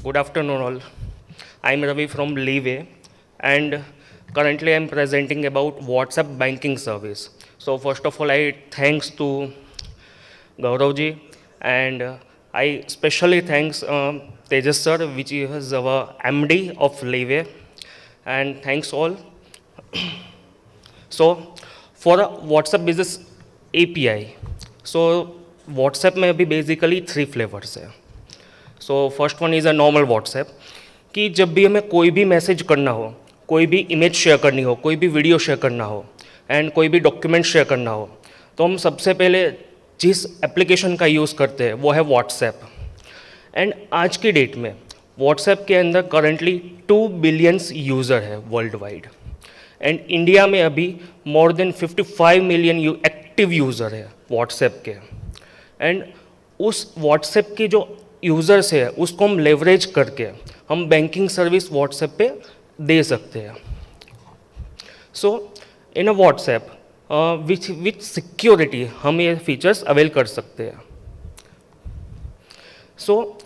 Good afternoon, all. I'm Ravi from Leeway, and currently I'm presenting about WhatsApp banking service. So first of all, I thanks to Gauravji, and I specially thanks Tejas sir, which is our MD of Leeway, and thanks all. So for a WhatsApp business API, so WhatsApp में अभी basically 3 flavours है. So first one is a normal WhatsApp कि जब भी हमें कोई भी message करना हो, कोई भी इमेज शेयर करनी हो, कोई भी वीडियो शेयर करना हो एंड कोई भी डॉक्यूमेंट शेयर करना हो, तो हम सबसे पहले जिस एप्लीकेशन का यूज़ करते हैं वो है व्हाट्सएप. एंड आज की डेट में व्हाट्सएप के अंदर करंटली 2 बिलियंस यूज़र है वर्ल्ड वाइड. एंड इंडिया में अभी more than 55 million active user है व्हाट्सएप के. एंड उस व्हाट्सएप के जो यूज़र्स है उसको हम लेवरेज करके हम बैंकिंग सर्विस व्हाट्सएप पे दे सकते हैं. सो इन अ व्हाट्सएप विथ सिक्योरिटी हम ये फीचर्स अवेल कर सकते हैं. सो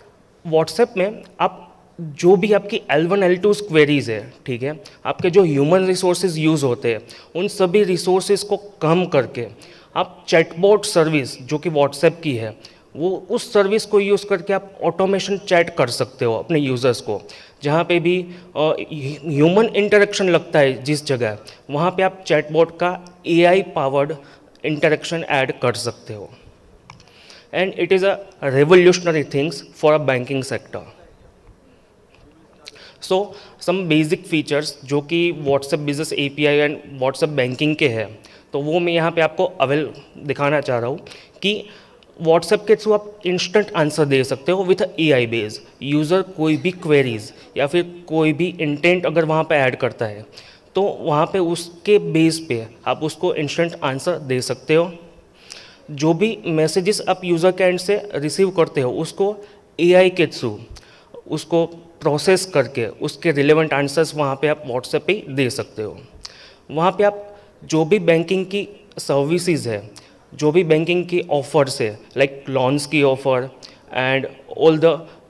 व्हाट्सएप में आप जो भी आपकी L1 L2 क्वेरीज है, ठीक है, आपके जो ह्यूमन रिसोर्सेज यूज़ होते हैं उन सभी रिसोर्सेज को कम करके आप चैटबॉट सर्विस जो कि व्हाट्सएप की है वो उस सर्विस को यूज़ करके आप ऑटोमेशन चैट कर सकते हो अपने यूज़र्स को. जहाँ पे भी ह्यूमन इंटरेक्शन लगता है जिस जगह, वहाँ पे आप चैटबॉट का AI पावर्ड इंटरेक्शन ऐड कर सकते हो. And it is a revolutionary things for a banking sector. So some basic features जो कि WhatsApp business API and WhatsApp banking के हैं, तो वो मैं यहाँ पे आपको दिखाना चाह रहा हूँ कि व्हाट्सएप के थ्रू आप इंस्टेंट आंसर दे सकते हो विथ AI बेस. यूज़र कोई भी क्वेरीज या फिर कोई भी इंटेंट अगर वहाँ पे ऐड करता है तो वहाँ पे उसके बेस पे आप उसको इंस्टेंट आंसर दे सकते हो. जो भी मैसेजेस आप यूज़र के एंड से रिसीव करते हो उसको AI के थ्रू उसको प्रोसेस करके उसके रिलेवेंट आंसर्स वहाँ पे आप व्हाट्सएप पे ही दे सकते हो. वहाँ पे आप जो भी बैंकिंग की सर्विसेज है, जो भी बैंकिंग की ऑफर्स है, लाइक लोन्स की offer and all the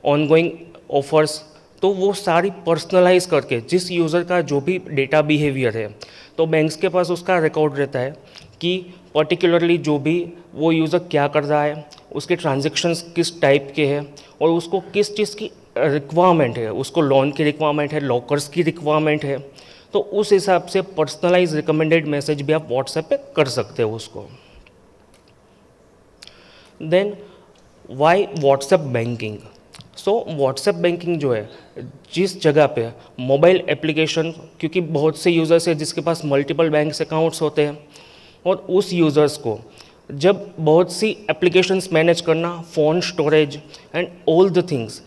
ongoing offers, तो वो सारी पर्सनलाइज करके जिस यूज़र का जो भी डेटा बिहेवियर है, तो बैंक्स के पास उसका रिकॉर्ड रहता है कि पर्टिकुलरली जो भी वो यूज़र क्या कर रहा है, उसके ट्रांजेक्शन्स किस टाइप के हैं और उसको किस चीज़ की रिक्वायरमेंट है. उसको लोन की रिक्वायरमेंट है, लॉकर्स की रिक्वायरमेंट है, तो उस हिसाब से पर्सनलाइज रिकमेंडेड मैसेज भी आप व्हाट्सएप पे कर सकते हो उसको. Then why WhatsApp banking. So WhatsApp banking जो है जिस जगह पे मोबाइल एप्लीकेशन, क्योंकि बहुत से यूज़र्स हैं जिसके पास मल्टीपल बैंक अकाउंट्स होते हैं और उस यूज़र्स को जब बहुत सी एप्लीकेशंस मैनेज करना, phone storage and all the things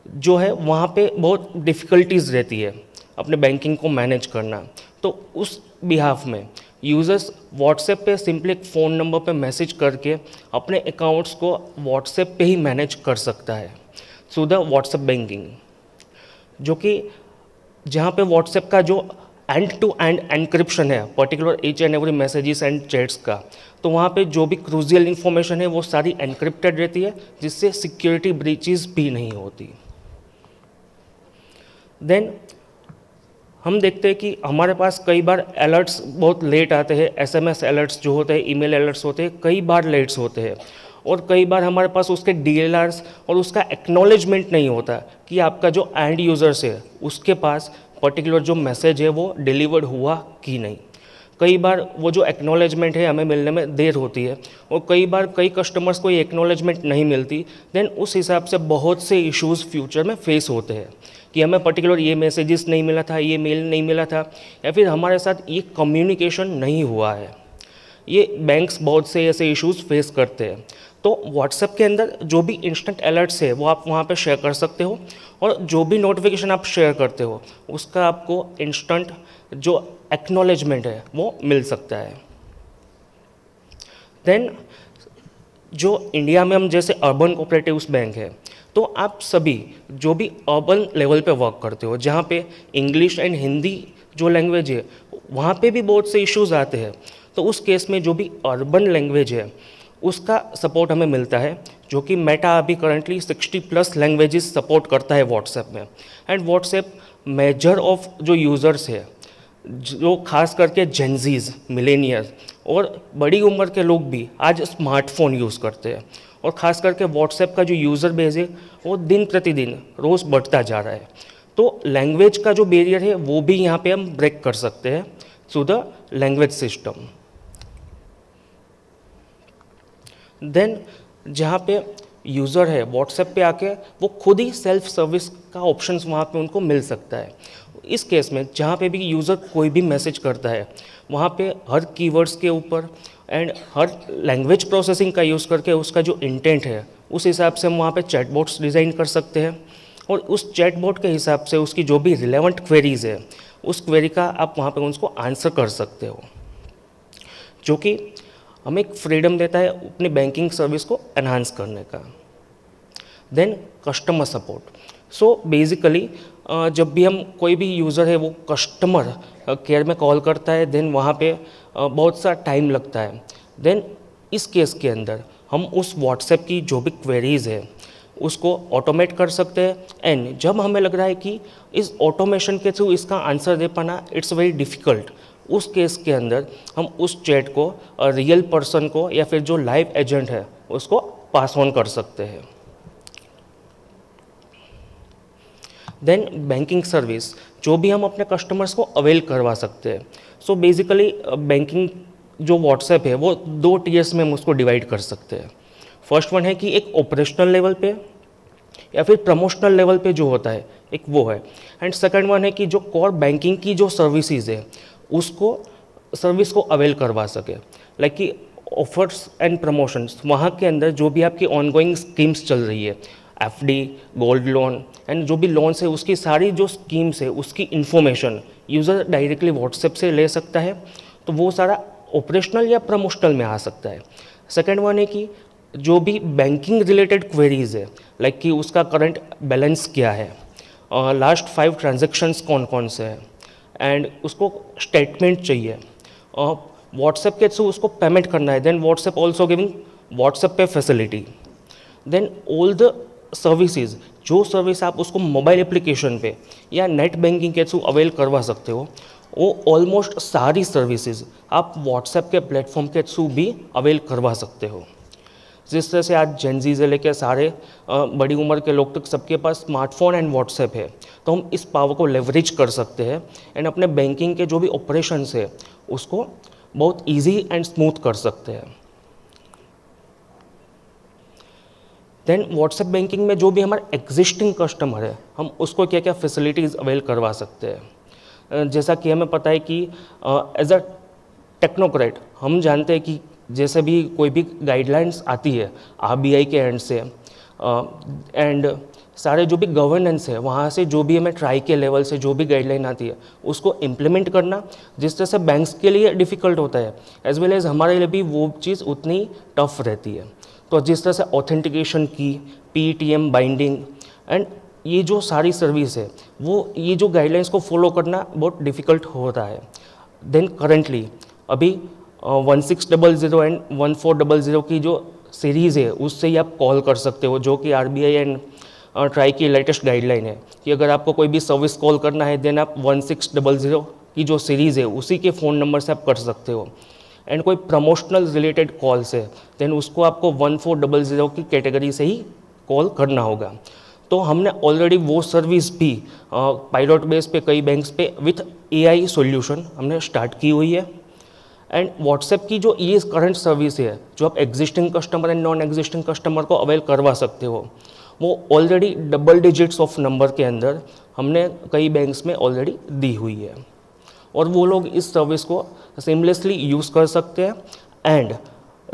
जो है वहाँ पे बहुत डिफ़िकल्टीज़ रहती है अपने बैंकिंग को मैनेज करना. तो उस बिहाफ में यूज़र्स व्हाट्सएप पे सिंपली एक फ़ोन नंबर पे मैसेज करके अपने अकाउंट्स को व्हाट्सएप पे ही मैनेज कर सकता है थ्रू द व्हाट्सएप बैंकिंग. जो कि जहाँ पे व्हाट्सएप का जो एंड टू एंड एनक्रिप्शन है particular each and every messages and chats का, तो वहाँ पे जो भी क्रूशियल इन्फॉर्मेशन है वो सारी एनक्रिप्टेड रहती है जिससे सिक्योरिटी ब्रीचेस भी नहीं होती. देन हम देखते हैं कि हमारे पास कई बार अलर्ट्स बहुत लेट आते हैं. SMS अलर्ट्स जो होते हैं, ईमेल अलर्ट्स होते हैं, कई बार लेट्स होते हैं और कई बार हमारे पास उसके DLRs और उसका एक्नॉलेजमेंट नहीं होता कि आपका जो एंड यूज़र्स है उसके पास पर्टिकुलर जो मैसेज है वो डिलीवर्ड हुआ कि नहीं. कई बार वो जो एक्नॉलेजमेंट है हमें मिलने में देर होती है और कई बार कई कस्टमर्स को ये एक्नॉलेजमेंट नहीं मिलती. देन उस हिसाब से बहुत से इश्यूज़ फ्यूचर में फेस होते हैं कि हमें पर्टिकुलर ये मैसेजेस नहीं मिला था, ये मेल नहीं मिला था, या फिर हमारे साथ ये कम्युनिकेशन नहीं हुआ है. ये बैंक्स बहुत से ऐसे इश्यूज़ फेस करते हैं. तो व्हाट्सएप के अंदर जो भी इंस्टेंट अलर्ट्स है वो आप वहाँ पे शेयर कर सकते हो और जो भी नोटिफिकेशन आप शेयर करते हो उसका आपको इंस्टेंट जो एक्नॉलेजमेंट है वो मिल सकता है. देन जो इंडिया में हम जैसे अर्बन कोऑपरेटिव्स बैंक है, तो आप सभी जो भी अर्बन लेवल पे वर्क करते हो जहाँ पे इंग्लिश एंड हिंदी जो लैंग्वेज है वहाँ पे भी बहुत से इश्यूज़ आते हैं. तो उस केस में जो भी अर्बन लैंग्वेज है उसका सपोर्ट हमें मिलता है, जो कि मेटा अभी करंटली 60+ लैंग्वेजेस सपोर्ट करता है व्हाट्सएप में। एंड व्हाट्सएप मेजर ऑफ जो यूज़र्स है, जो खास करके जेनजीज, मिलेनियल्स और बड़ी उम्र के लोग भी आज स्मार्टफोन यूज़ करते हैं। और ख़ास करके व्हाट्सएप का जो यूज़र बेस है वो दिन प्रतिदिन रोज़ बढ़ता जा रहा है। तो लैंग्वेज का जो बैरियर है वो भी यहाँ पे हम ब्रेक कर सकते हैं through the language system. Then जहाँ पे यूज़र है व्हाट्सएप पे आके वो खुद ही सेल्फ सर्विस का ऑप्शंस वहाँ पे उनको मिल सकता है। इस केस में जहाँ पे भी यूज़र कोई भी मैसेज करता है वहाँ पे हर कीवर्ड्स के ऊपर एंड हर लैंग्वेज प्रोसेसिंग का यूज़ करके उसका जो इंटेंट है उस हिसाब से हम वहाँ पे चैटबॉट्स डिज़ाइन कर सकते हैं। और उस चैटबॉट के हिसाब से उसकी जो भी रिलेवेंट क्वेरीज़ है उस क्वेरी का आप वहाँ पे उसको आंसर कर सकते हो, जो कि हमें एक फ्रीडम देता है अपनी बैंकिंग सर्विस को एनहांस करने का। Then customer support. So basically जब भी हम कोई भी यूज़र है वो कस्टमर केयर में कॉल करता है, देन वहाँ पे बहुत सा टाइम लगता है। देन इस केस के अंदर हम उस व्हाट्सएप की जो भी क्वेरीज़ है उसको ऑटोमेट कर सकते हैं। एंड जब हमें लग रहा है कि इस ऑटोमेशन के थ्रू इसका आंसर दे पाना इट्स वेरी डिफ़िकल्ट, उस केस के अंदर हम उस चैट को रियल पर्सन को या फिर जो लाइव एजेंट है उसको पास ऑन कर सकते हैं। देन बैंकिंग सर्विस जो भी हम अपने कस्टमर्स को अवेल करवा सकते हैं। सो बेसिकली बैंकिंग जो व्हाट्सएप है वो 2 टीयर्स में हम उसको डिवाइड कर सकते हैं। फर्स्ट वन है कि एक ऑपरेशनल लेवल पे या फिर प्रमोशनल लेवल पे जो होता है एक वो है। एंड सेकंड वन है कि जो कोर बैंकिंग की जो सर्विसेज है उसको सर्विस को अवेल करवा सके, लाइक कि ऑफर्स एंड प्रमोशंस वहाँ के अंदर जो भी आपकी ऑनगोइंग स्कीम्स चल रही है, एफडी, गोल्ड लोन एंड जो भी लोन्स है उसकी सारी जो स्कीम्स है उसकी इन्फॉर्मेशन यूज़र डायरेक्टली व्हाट्सएप से ले सकता है। तो वो सारा ऑपरेशनल या प्रमोशनल में आ सकता है। सेकंड वन है कि जो भी बैंकिंग रिलेटेड क्वेरीज है, लाइक कि उसका करंट बैलेंस क्या है, लास्ट 5 ट्रांजेक्शन्स कौन कौन से हैं, एंड उसको स्टेटमेंट चाहिए, व्हाट्सएप के थ्रू उसको पेमेंट करना है, then WhatsApp also giving WhatsApp pay facility. Then all the services, जो सर्विस आप उसको मोबाइल एप्लीकेशन पे या नेट बैंकिंग के थ्रू अवेल करवा सकते हो वो ऑलमोस्ट सारी सर्विसेज आप व्हाट्सएप के प्लेटफॉर्म के थ्रू भी अवेल करवा सकते हो। जिस तरह से आज जेनजी से लेकर सारे बड़ी उम्र के लोग तक सबके पास स्मार्टफोन एंड व्हाट्सएप है, तो हम इस पावर को लेवरेज कर सकते हैं एंड अपने बैंकिंग के जो भी ऑपरेशंस है उसको बहुत इजी एंड स्मूथ कर सकते हैं। देन व्हाट्सएप बैंकिंग में जो भी हमारे एग्जिस्टिंग कस्टमर है हम उसको क्या क्या फैसिलिटीज़ अवेल करवा सकते हैं। जैसा कि हमें पता है कि एज अ टेक्नोक्रेट हम जानते हैं कि जैसे भी कोई भी गाइडलाइंस आती है आरबीआई के एंड से एंड सारे जो भी गवर्नेंस है वहाँ से जो भी हमें ट्राई के लेवल से जो भी गाइडलाइन आती है उसको इम्प्लीमेंट करना, जिस तरह से बैंक्स के लिए डिफ़िकल्ट होता है एज वेल एज़ हमारे लिए भी वो चीज़ उतनी टफ रहती है। तो जिस तरह से ऑथेंटिकेशन की, पीटीएम बाइंडिंग एंड ये जो सारी सर्विस है वो ये जो गाइडलाइंस को फॉलो करना बहुत डिफ़िकल्ट होता है। देन करेंटली अभी 1600 एंड 1400 की जो सीरीज़ है उससे ही आप कॉल कर सकते हो, जो कि आरबीआई एंड ट्राई की लेटेस्ट गाइडलाइन है कि अगर आपको कोई भी सर्विस कॉल करना है देन आप 1600 की जो सीरीज़ है उसी के फ़ोन नंबर से आप कर सकते हो। एंड कोई प्रमोशनल रिलेटेड कॉल्स है देन उसको आपको 1400 की कैटेगरी से ही कॉल करना होगा। तो हमने ऑलरेडी वो सर्विस भी पायलट बेस पे कई बैंक्स पे विथ एआई सॉल्यूशन हमने स्टार्ट की हुई है। एंड व्हाट्सएप की जो ये करंट सर्विस है जो आप existing customer and non existing customer को अवेल करवा सकते हो वो already double digits of number के अंदर हमने कई बैंक्स में ऑलरेडी दी हुई है और वो लोग इस सर्विस को सीमलेसली यूज़ कर सकते हैं एंड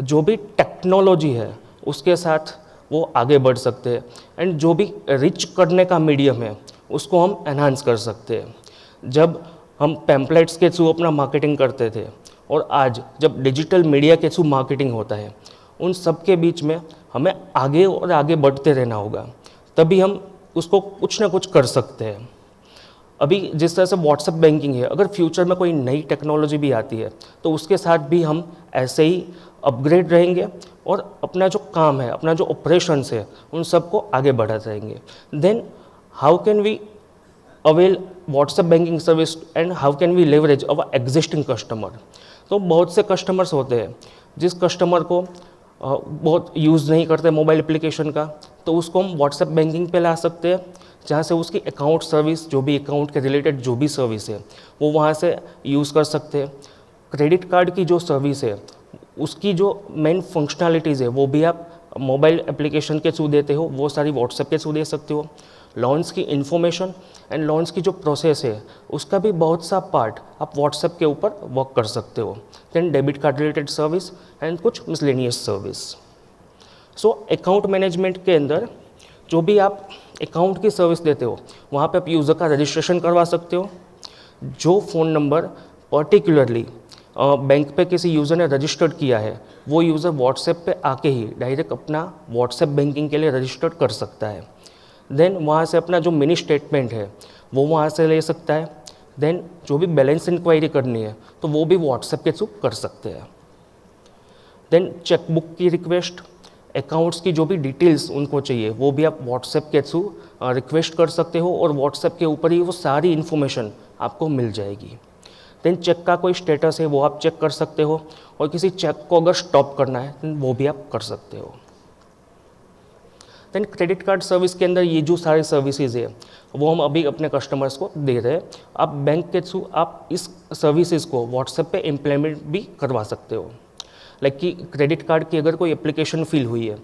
जो भी टेक्नोलॉजी है उसके साथ वो आगे बढ़ सकते हैं एंड जो भी रिच करने का मीडियम है उसको हम एनहांस कर सकते हैं। जब हम पैम्पलेट्स के थ्रू अपना मार्केटिंग करते थे और आज जब डिजिटल मीडिया के थ्रू मार्केटिंग होता है उन सब के बीच में हमें आगे और आगे बढ़ते रहना होगा, तभी हम उसको कुछ ना कुछ कर सकते हैं। अभी जिस तरह से व्हाट्सएप बैंकिंग है, अगर फ्यूचर में कोई नई टेक्नोलॉजी भी आती है तो उसके साथ भी हम ऐसे ही अपग्रेड रहेंगे और अपना जो काम है, अपना जो ऑपरेशंस है, उन सबको आगे बढ़ाते रहेंगे। Then how can we avail WhatsApp banking service and how can we leverage our existing customer. तो बहुत से कस्टमर्स होते हैं जिस कस्टमर को बहुत यूज़ नहीं करते मोबाइल एप्लीकेशन का, तो उसको हम व्हाट्सएप बैंकिंग पे ला सकते हैं, जहाँ से उसकी अकाउंट सर्विस, जो भी अकाउंट के रिलेटेड जो भी सर्विस है वो वहाँ से यूज़ कर सकते हैं। क्रेडिट कार्ड की जो सर्विस है उसकी जो मेन फंक्शनैलिटीज़ है वो भी आप मोबाइल एप्लीकेशन के थ्रू देते हो, वो सारी व्हाट्सएप के थ्रू दे सकते हो। लोन्स की इन्फॉर्मेशन एंड लोन्स की जो प्रोसेस है उसका भी बहुत सा पार्ट आप व्हाट्सएप के ऊपर वर्क कर सकते हो। Then debit card related service and कुछ miscellaneous service. So account management के अंदर जो भी आप अकाउंट की सर्विस देते हो वहाँ पे आप यूज़र का रजिस्ट्रेशन करवा सकते हो। जो फ़ोन नंबर पर्टिकुलरली बैंक पे किसी यूज़र ने रजिस्टर्ड किया है वो यूज़र व्हाट्सएप पे आके ही डायरेक्ट अपना व्हाट्सएप बैंकिंग के लिए रजिस्टर्ड कर सकता है। देन वहाँ से अपना जो मिनी स्टेटमेंट है वो वहाँ से ले सकता है। देन जो भी बैलेंस इंक्वायरी करनी है तो वो भी व्हाट्सएप के थ्रू कर सकते हैं। देन चेकबुक की रिक्वेस्ट, अकाउंट्स की जो भी डिटेल्स उनको चाहिए वो भी आप व्हाट्सएप के थ्रू रिक्वेस्ट कर सकते हो और व्हाट्सएप के ऊपर ही वो सारी इन्फॉर्मेशन आपको मिल जाएगी। देन चेक का कोई स्टेटस है वो आप चेक कर सकते हो, और किसी चेक को अगर स्टॉप करना है तो वो भी आप कर सकते हो। देन क्रेडिट कार्ड सर्विस के अंदर ये जो सारी सर्विसेज है वो हम अभी अपने कस्टमर्स को दे रहे हैं। आप बैंक के थ्रू आप इस सर्विसेज को व्हाट्सएप पे इम्प्लीमेंट भी करवा सकते हो। लाइक कि क्रेडिट कार्ड की अगर कोई एप्लीकेशन फिल हुई है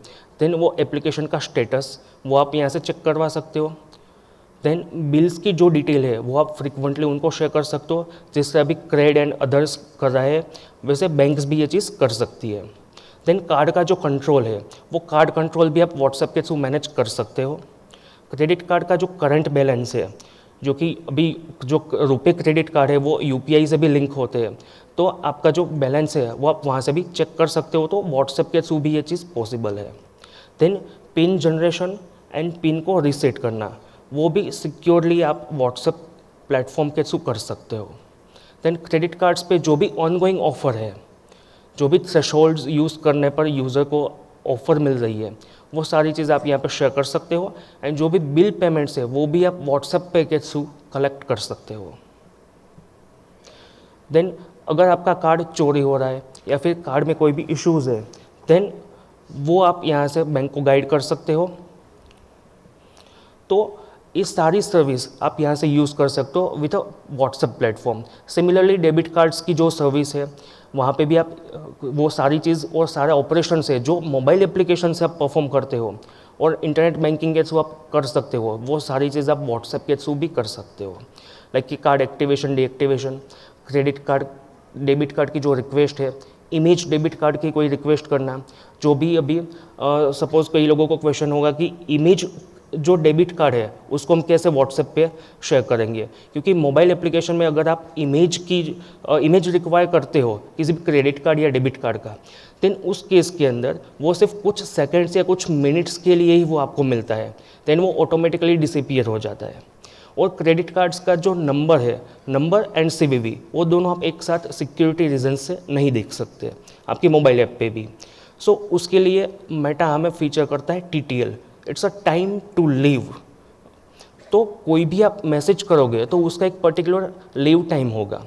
देन वो एप्लीकेशन का स्टेटस वो आप यहाँ से चेक करवा सकते हो। देन बिल्स की जो डिटेल है वो आप फ्रिक्वेंटली उनको शेयर कर सकते हो, जिससे अभी क्रेड एंड अदर्स कर रहा है वैसे बैंक्स भी ये चीज़ कर सकती है। देन कार्ड का जो कंट्रोल है वो कार्ड कंट्रोल भी आप व्हाट्सएप के थ्रू मैनेज कर सकते हो। क्रेडिट कार्ड का जो करंट बैलेंस है, जो कि अभी जो रुपए क्रेडिट कार्ड है वो यूपीआई से भी लिंक होते हैं, तो आपका जो बैलेंस है वो आप वहाँ से भी चेक कर सकते हो, तो व्हाट्सएप के थ्रू भी ये चीज़ पॉसिबल है। Then pin generation and pin को रीसेट करना वो भी सिक्योरली आप व्हाट्सएप प्लेटफॉर्म के थ्रू कर सकते हो। देन क्रेडिट कार्ड्स पे जो भी ऑनगोइंग ऑफ़र है, जो भी थ्रेशोल्ड्स यूज़ करने पर यूज़र को ऑफ़र मिल रही है वो सारी चीज़ आप यहाँ पे शेयर कर सकते हो। एंड जो भी बिल पेमेंट्स है वो भी आप व्हाट्सएप पे के थ्रू कलेक्ट कर सकते हो। देन अगर आपका कार्ड चोरी हो रहा है या फिर कार्ड में कोई भी इश्यूज़ है देन वो आप यहाँ से बैंक को गाइड कर सकते हो। तो इस सारी सर्विस आप यहाँ से यूज़ कर सकते हो with a WhatsApp platform. Similarly debit cards की जो सर्विस है वहाँ पे भी आप वो सारी चीज़ और सारे ऑपरेशन है जो मोबाइल एप्लीकेशन से आप परफॉर्म करते हो और इंटरनेट बैंकिंग के थ्रू आप कर सकते हो, वो सारी चीज़ आप व्हाट्सएप के थ्रू भी कर सकते हो। लाइक कि card activation, deactivation, credit card debit card की जो रिक्वेस्ट है, इमेज डेबिट कार्ड की कोई रिक्वेस्ट करना, जो भी अभी सपोज़ कई लोगों को क्वेश्चन होगा कि इमेज जो डेबिट कार्ड है उसको हम कैसे व्हाट्सएप पे शेयर करेंगे, क्योंकि मोबाइल एप्लीकेशन में अगर आप इमेज रिक्वायर करते हो किसी भी क्रेडिट कार्ड या डेबिट कार्ड का, देन उस केस के अंदर वो सिर्फ कुछ सेकंड्स या कुछ मिनट्स के लिए ही वो आपको मिलता है, देन वो ऑटोमेटिकली डिसअपीयर हो जाता है। और क्रेडिट कार्ड्स का जो नंबर है, नंबर एंड सीवीवी, वो दोनों आप एक साथ सिक्योरिटी रीजन से नहीं देख सकते आपकी मोबाइल ऐप पे भी। सो उसके लिए मेटा हमें फीचर करता है TTL, it's a time to live. तो कोई भी आप मैसेज करोगे तो उसका एक पर्टिकुलर लीव टाइम होगा,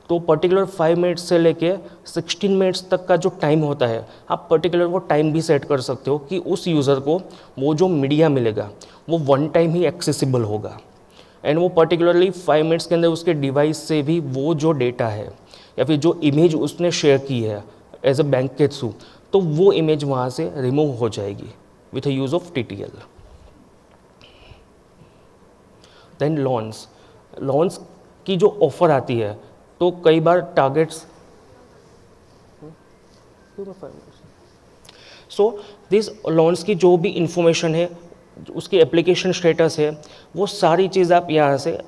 तो पर्टिकुलर 5 मिनट्स से लेके 16 मिनट्स तक का जो टाइम होता है आप पर्टिकुलर वो टाइम भी सेट कर सकते हो कि उस यूज़र को वो जो मीडिया मिलेगा वो वन टाइम ही एक्सेसिबल होगा, एंड वो पर्टिकुलरली 5 मिनट्स के अंदर उसके डिवाइस से भी वो जो डेटा है या फिर जो इमेज उसने शेयर की है एज अ बैंक के थ्रू, तो वो इमेज वहाँ से रिमूव हो जाएगी with use of TTL। Then loans की जो ऑफ़र आती है तो कई बार टारगेट्स सो दिस लॉन्स की जो भी इंफॉर्मेशन है, उसकी एप्लीकेशन स्टेटस है, वो सारी चीज़ आप यहाँ से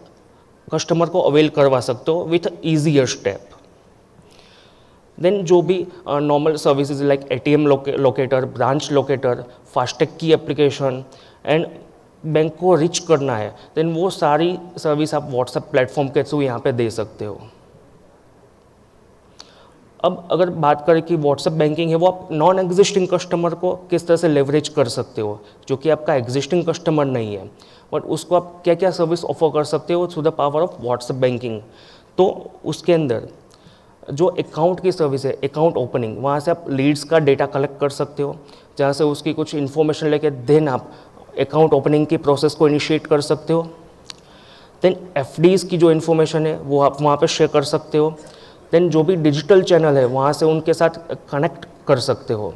कस्टमर को अवेल करवा सकते हो विथ ईजियर स्टेप। देन जो भी normal services like ATM locator, branch locator, FASTag की एप्लीकेशन एंड बैंक को रिच करना है, देन वो सारी सर्विस आप व्हाट्सएप प्लेटफॉर्म के थ्रू यहाँ पे दे सकते हो। अब अगर बात करें कि व्हाट्सएप बैंकिंग है वो आप नॉन एग्जिस्टिंग कस्टमर को किस तरह से लेवरेज कर सकते हो, जो कि आपका एग्जिस्टिंग कस्टमर नहीं है, बट उसको आप क्या क्या सर्विस ऑफर कर सकते हो through the power of WhatsApp banking. तो उसके अंदर जो अकाउंट की सर्विस है, अकाउंट ओपनिंग, वहाँ से आप लीड्स का डेटा कलेक्ट कर सकते हो, जहाँ से उसकी कुछ इन्फॉर्मेशन लेके देन आप अकाउंट ओपनिंग की प्रोसेस को इनिशिएट कर सकते हो। देन एफडीज़ की जो इन्फॉर्मेशन है वो आप वहाँ पे शेयर कर सकते हो। देन जो भी डिजिटल चैनल है वहाँ से उनके साथ कनेक्ट कर सकते हो।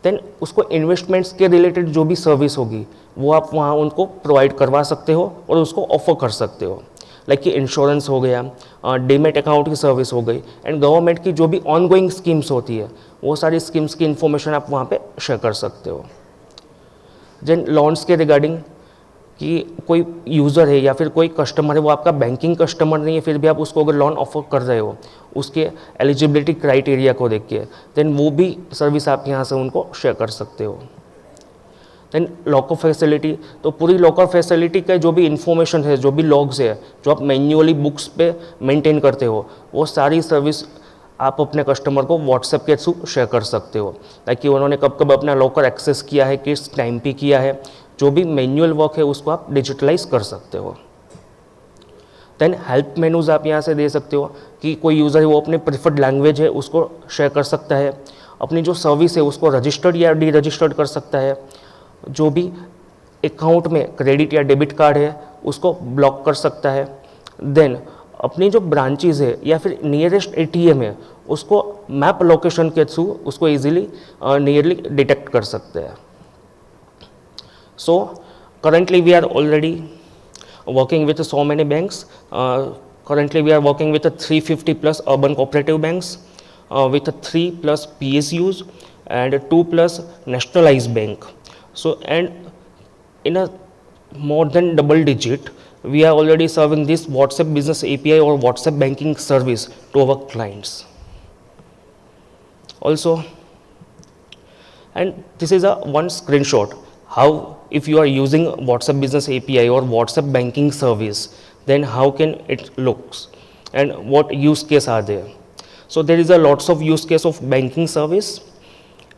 देन उसको इन्वेस्टमेंट्स के रिलेटेड जो भी सर्विस होगी वो आप वहाँ उनको प्रोवाइड करवा सकते हो और उसको ऑफर कर सकते हो, लाइक कि इंश्योरेंस हो गया, डीमेट अकाउंट की सर्विस हो गई, एंड गवर्नमेंट की जो भी ऑनगोइंग स्कीम्स होती है वो सारी स्कीम्स की इन्फॉर्मेशन आप वहाँ पे शेयर कर सकते हो। देन लॉन्स के रिगार्डिंग कि कोई यूज़र है या फिर कोई कस्टमर है वो आपका बैंकिंग कस्टमर नहीं है, फिर भी आप उसको अगर लोन ऑफर कर रहे हो उसके एलिजिबिलिटी क्राइटेरिया को देख के, देन वो भी सर्विस आप यहाँ से उनको शेयर कर सकते हो। देन लॉकर फैसिलिटी, तो पूरी लॉकर फैसिलिटी का जो भी इंफॉर्मेशन है, जो भी लॉग्स है, जो आप मैन्युअली बुक्स पे मेंटेन करते हो, वो सारी सर्विस आप अपने कस्टमर को व्हाट्सएप के थ्रू शेयर कर सकते हो, ताकि उन्होंने कब कब अपना लॉकर एक्सेस किया है, किस टाइम पे किया है, जो भी मैनुअल वर्क है उसको आप डिजिटलाइज कर सकते हो। देन हेल्प मेनूज आप यहाँ से दे सकते हो कि कोई यूज़र है वो अपने प्रिफर्ड लैंग्वेज है उसको शेयर कर सकता है, अपनी जो सर्विस है उसको रजिस्टर्ड या डी रजिस्टर्ड कर सकता है, जो भी अकाउंट में क्रेडिट या डेबिट कार्ड है उसको ब्लॉक कर सकता है। देन अपनी जो ब्रांचेज है या फिर नियरेस्ट एटीएम है उसको मैप लोकेशन के थ्रू उसको इजीली नियरली डिटेक्ट कर सकते हैं। So currently we are already working with so many banks. Currently we are working with 350 plus urban cooperative banks, with 3 plus PSUs and 2 plus nationalized bank. So and in a more than double digit, we are already serving this WhatsApp Business API or WhatsApp banking service to our clients. Also, and this is a one screenshot how if you are using WhatsApp Business API or WhatsApp banking service, then how can it looks and what use case are there. So there is a lots of use case of banking service,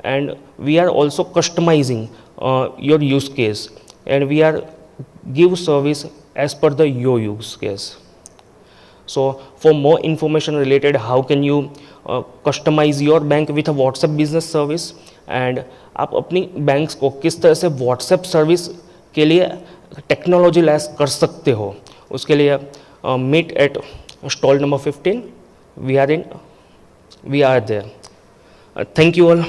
and we are also customizing your use case, and we are give service as per the your use case. So for more information related how can you customize your bank with a WhatsApp business service, and आप अपनी banks को किस तरह से WhatsApp service के लिए technology lace कर सकते हो, उसके लिए meet at stall number 15, we are there. Thank you all.